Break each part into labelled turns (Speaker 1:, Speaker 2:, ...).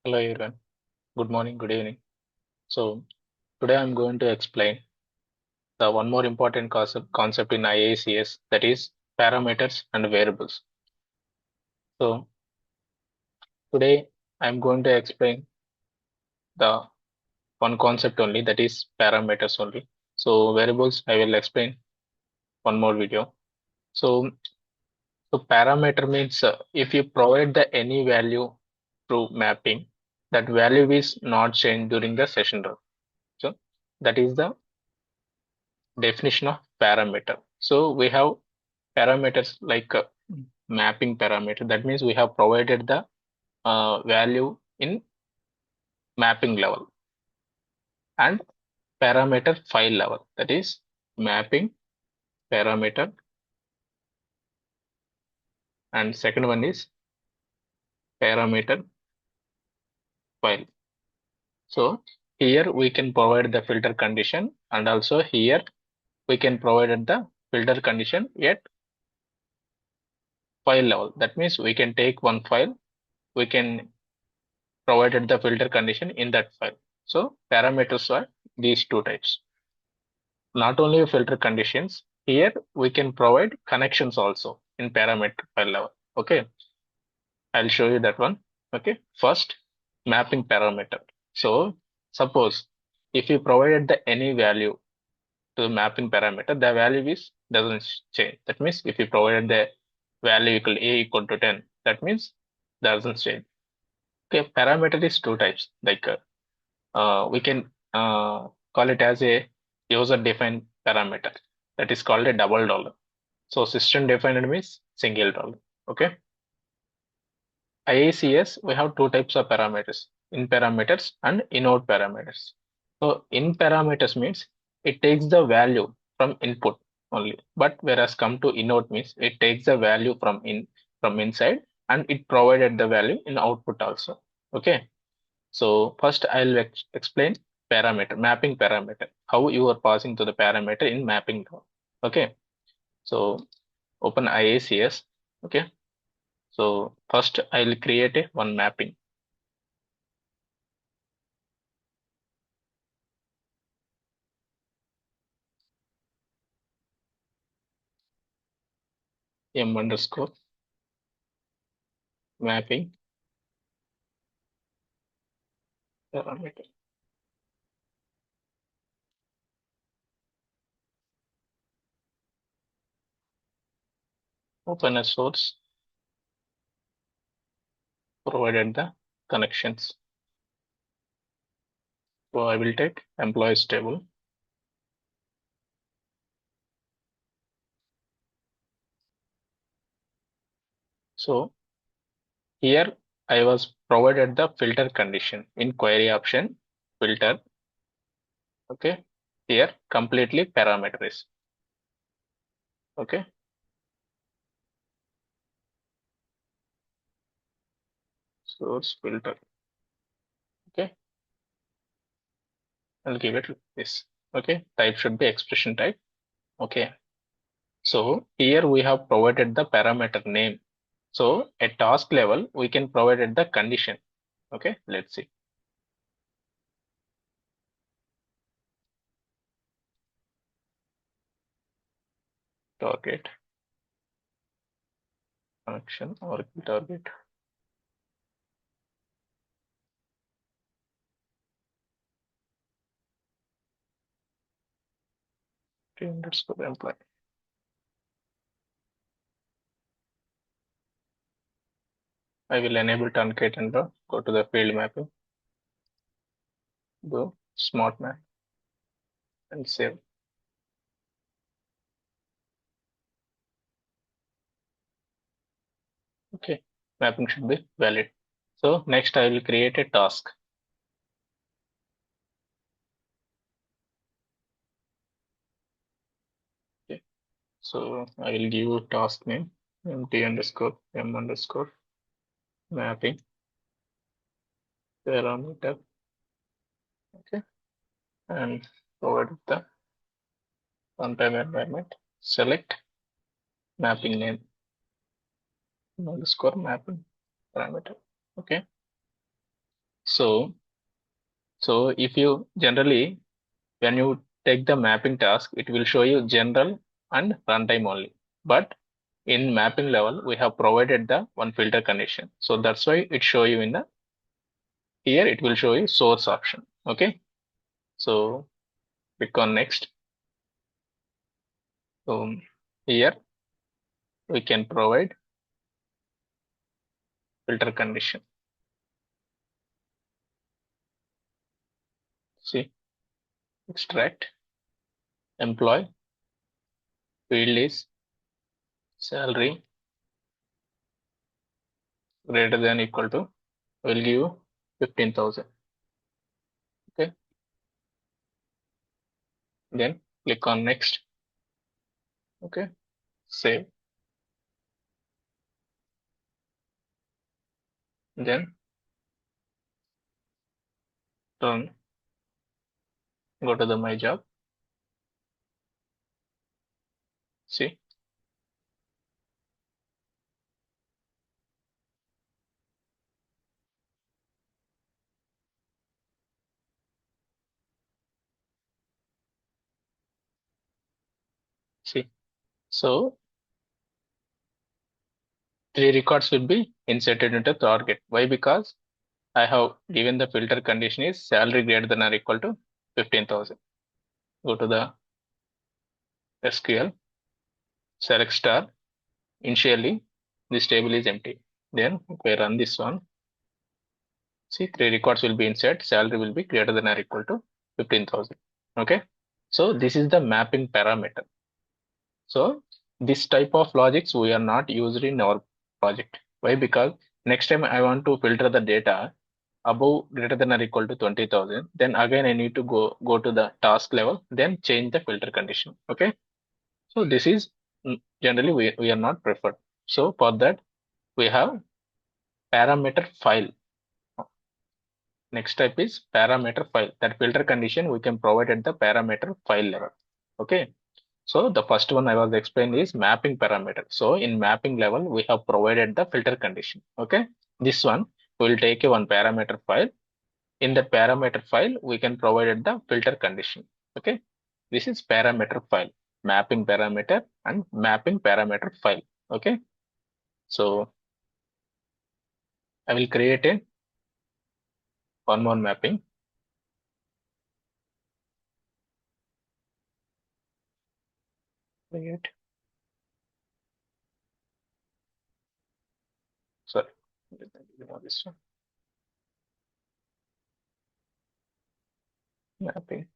Speaker 1: Hello everyone. Good morning, good evening. So today I'm going to explain the one more important concept in IICS, that is parameters and variables. So today I'm going to explain the one concept only, that is parameters only. So variables I will explain one more video. So parameter means if you provide the any value through mapping, that value is not changed during the session run. So that is the definition of parameter. So we have parameters like mapping parameter. That means we have provided the value in mapping level and parameter file level. That is mapping parameter, and second one is parameter file. So here we can provide the filter condition, and also here we can provide the filter condition at file level. That means we can take one file, we can provided the filter condition in that file. So parameters are these two types. Not only filter conditions, here we can provide connections also in parameter file level. Okay, I'll show you that one. Okay, first mapping parameter. So suppose if you provided the any value to the mapping parameter, the value is doesn't change. That means if you provided the value equal a equal to 10, that means doesn't change. Okay, parameter is two types, like we can call it as a user defined parameter, that is called a double dollar. So system defined means single dollar. Okay, IICS we have two types of parameters, in parameters and input parameters. So in parameters means it takes the value from input only, but whereas come to input means it takes the value from inside and it provided the value in output also. Okay, so first I'll explain parameter, mapping parameter, how you are passing to the parameter in mapping. Okay, so open IICS. Okay, so first I'll create a one mapping. M underscore mapping parameter. Open a source, provided the connections. So I will take employees table. So here I was provided the filter condition in query option filter. Okay, here completely parameters. Okay, source filter. Okay, I'll give it this. Okay, type should be expression type. Okay, so here we have provided the parameter name. So at task level we can provide the condition. Okay, let's see. Target connection or target. Underscore employee. I will enable truncate and go to the field mapping, go smart map and save. Okay, mapping should be valid. So next I will create a task. Okay, so I will give task name mt underscore m underscore mapping parameter. Okay, and provide the runtime environment. Select mapping name underscore mapping parameter. Okay, So, so if you generally, when you take the mapping task, it will show you general and runtime only. But in mapping level, we have provided the one filter condition. So that's why it show you in the, here it will show you source option. Okay. So click on next. So here we can provide filter condition. See, extract employee field is salary greater than equal to, will give you 15,000. Okay. Then click on next. Okay. Save. Then run. Go to the my job. See. See. So three records will be inserted into target. Why? Because I have given the filter condition is salary greater than or equal to 15,000. Go to the SQL, select star. Initially, this table is empty. Then if I run this one, see three records will be inserted. Salary will be greater than or equal to 15,000. Okay. So this is the mapping parameter. So this type of logics we are not used in our project. Why? Because next time I want to filter the data above greater than or equal to 20,000, then again I need to go to the task level, then change the filter condition. Okay. So this is generally we are not preferred. So for that we have parameter file. Next type is parameter file. That filter condition we can provide at the parameter file level. Okay. So the first one I was explaining is mapping parameter. So in mapping level, we have provided the filter condition. Okay. This one we will take a one parameter file. In the parameter file, we can provide the filter condition. Okay. This is parameter file, mapping parameter and mapping parameter file. Okay. So I will create a one more mapping. Create. Sorry. This one. Mapping.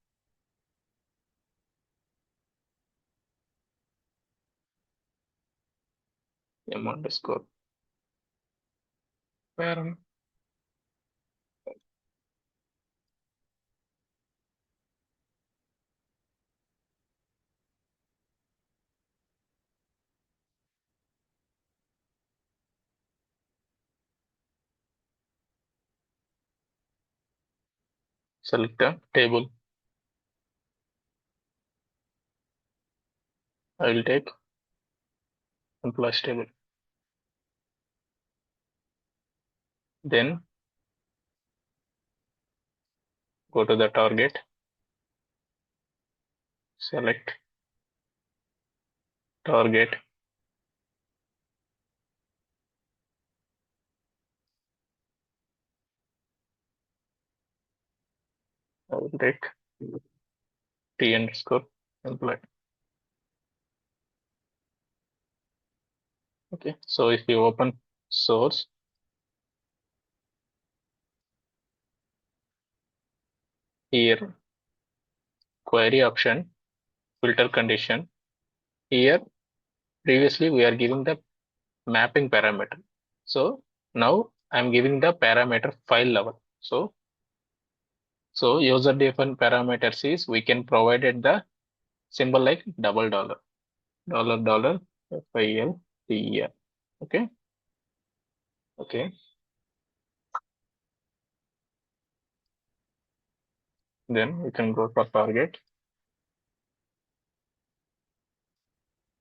Speaker 1: M underscore param. Select a table. I will take employees table. Then go to the target, select target, I will take T underscore employee. Okay, so if you open source, here query option, filter condition, here previously we are giving the mapping parameter. So now I'm giving the parameter file level. So user defined parameters is we can provide it the symbol like double dollar, dollar dollar, FIL, TER. Okay, okay. Then we can go for target,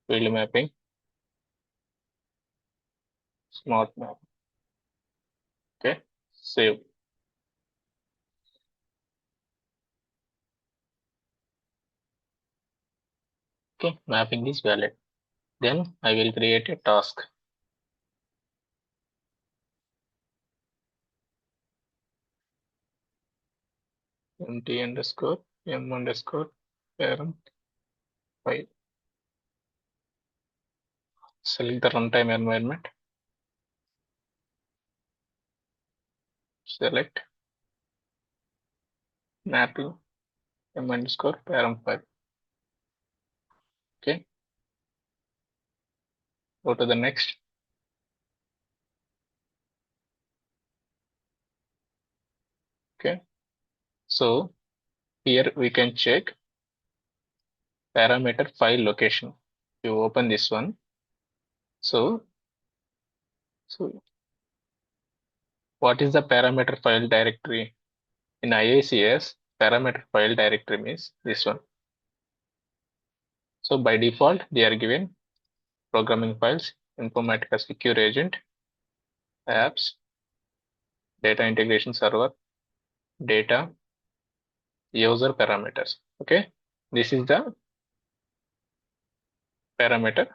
Speaker 1: field mapping, smart map. Okay, save. Okay, mapping is valid. Then I will create a task. Empty underscore m underscore parent file. Select the runtime environment. Select mapping m underscore parent file. Okay, go to the next. Okay, so here we can check parameter file location. You open this one. So what is the parameter file directory? In IICS, parameter file directory means this one. So by default, they are given programming files, Informatica Secure Agent, apps, data integration server, data, user parameters. Okay, this is the parameter.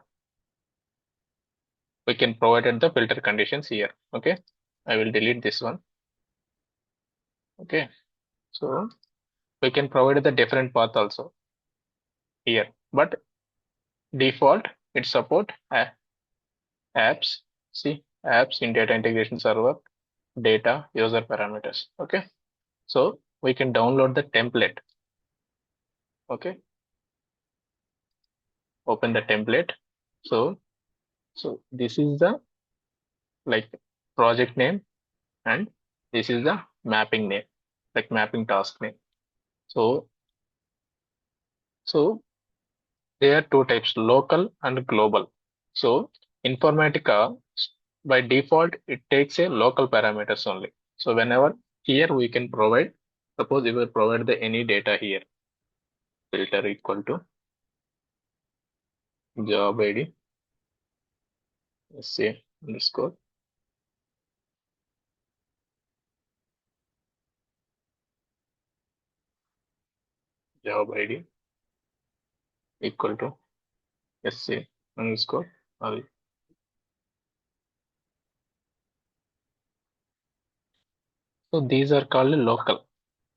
Speaker 1: We can provide the filter conditions here. Okay, I will delete this one. Okay, so we can provide the different path also here, but default it support apps. See apps in data integration server, data, user parameters. Okay, so we can download the template. Okay, open the template. So this is the like project name, and this is the mapping name, like mapping task name. So there are two types, local and global. So Informatica by default it takes a local parameters only. So whenever here we can provide, suppose we will provide the any data here, filter equal to job ID, say underscore job ID equal to SA underscore RE. So these are called local.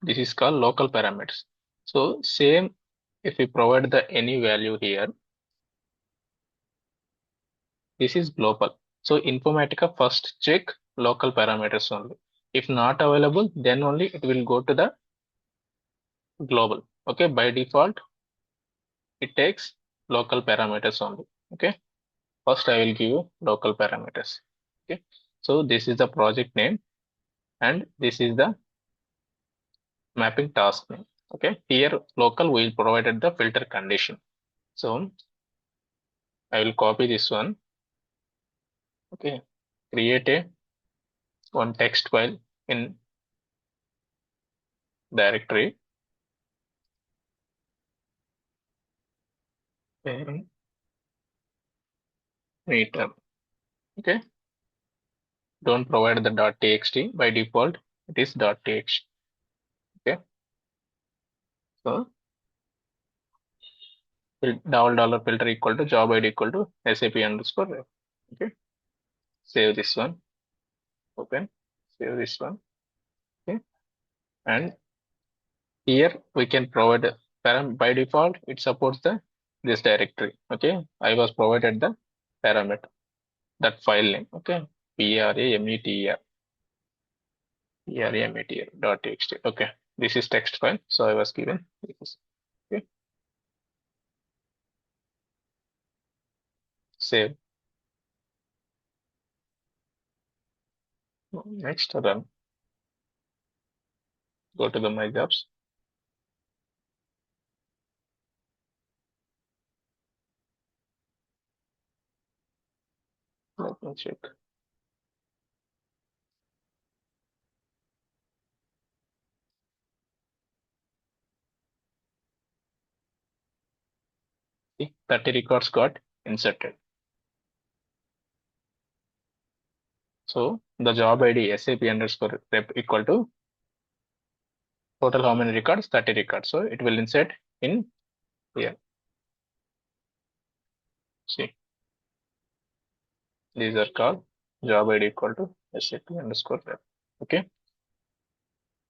Speaker 1: This is called local parameters. So same if we provide the any value here, this is global. So Informatica first check local parameters only. If not available, then only it will go to the global. Okay, by default, it takes local parameters only. Okay, first I will give you local parameters. Okay, so this is the project name and this is the mapping task name. Okay, here local will provided the filter condition. So I will copy this one. Okay, create a one text file in directory parent meter. Okay, don't provide the .txt by default. It is .txt. Okay, so $$ filter equal to job ID equal to SAP underscore ref. Okay, save this one. Open, save this one. Okay, and here we can provide param by default. It supports the this directory. Okay, I was provided the parameter that file name. Okay, prameter prameter .txt. Okay, this is text file. So I was given this. Okay, save. Next, run. Go to the my jobs. Let me check. See, 30 records got inserted. So the job ID SAP underscore rep equal to total how many records? 30 records. So it will insert in here. See, these are called job ID equal to SAP underscore web. Okay.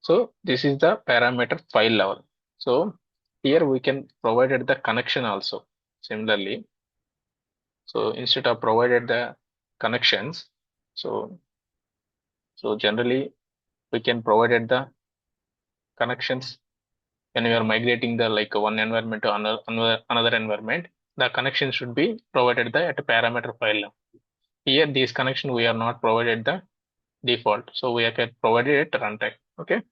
Speaker 1: So this is the parameter file level. So here we can provided the connection also. Similarly, so instead of provided the connections, so generally we can provided the connections when we are migrating the like one environment to another environment. The connection should be provided the at a parameter file level. Here these connection we are not provided the default, so we are provided at runtime. Okay.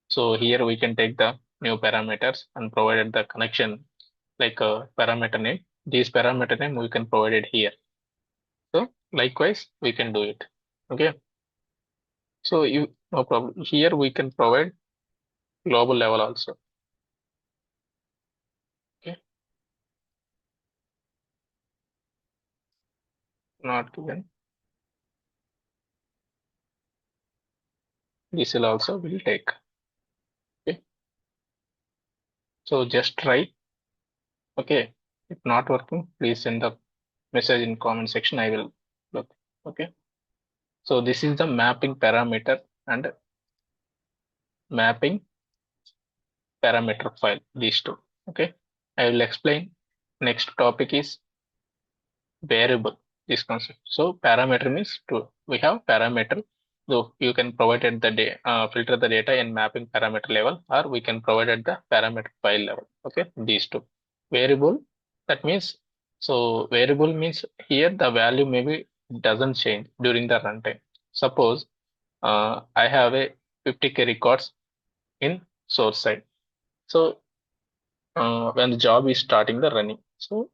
Speaker 1: So here we can take the new parameters and provided the connection like a parameter name. These parameter name we can provide it here. So likewise we can do it. Okay. So you no problem. Here we can provide global level also. Okay. Not given. This will also will take. Okay. So just try. Okay. If not working, please send the message in comment section. I will look. Okay. So this is the mapping parameter and mapping parameter file, these two. Okay. I will explain. Next topic is variable, this concept. So parameter means to we have parameter. So you can provide at the filter the data in mapping parameter level, or we can provide at the parameter file level. Okay, these two. Variable, that means, so variable means here the value maybe doesn't change during the runtime. Suppose I have a 50K records in source side. So when the job is starting the running, so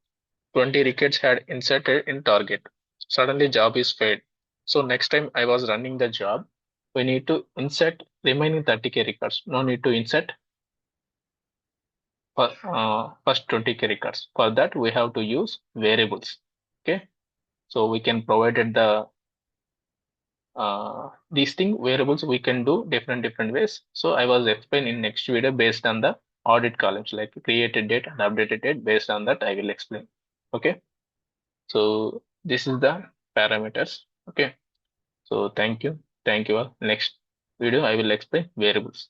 Speaker 1: 20 records had inserted in target. Suddenly job is failed. So next time I was running the job, we need to insert remaining 30K records. No need to insert for first 20K records. For that we have to use variables. Okay. So we can provide it the these thing variables we can do different ways. So I was explain in next video based on the audit columns like created date and updated date. Based on that I will explain. Okay. So this is the parameters. Okay. So thank you. Thank you all. Next video, I will explain variables.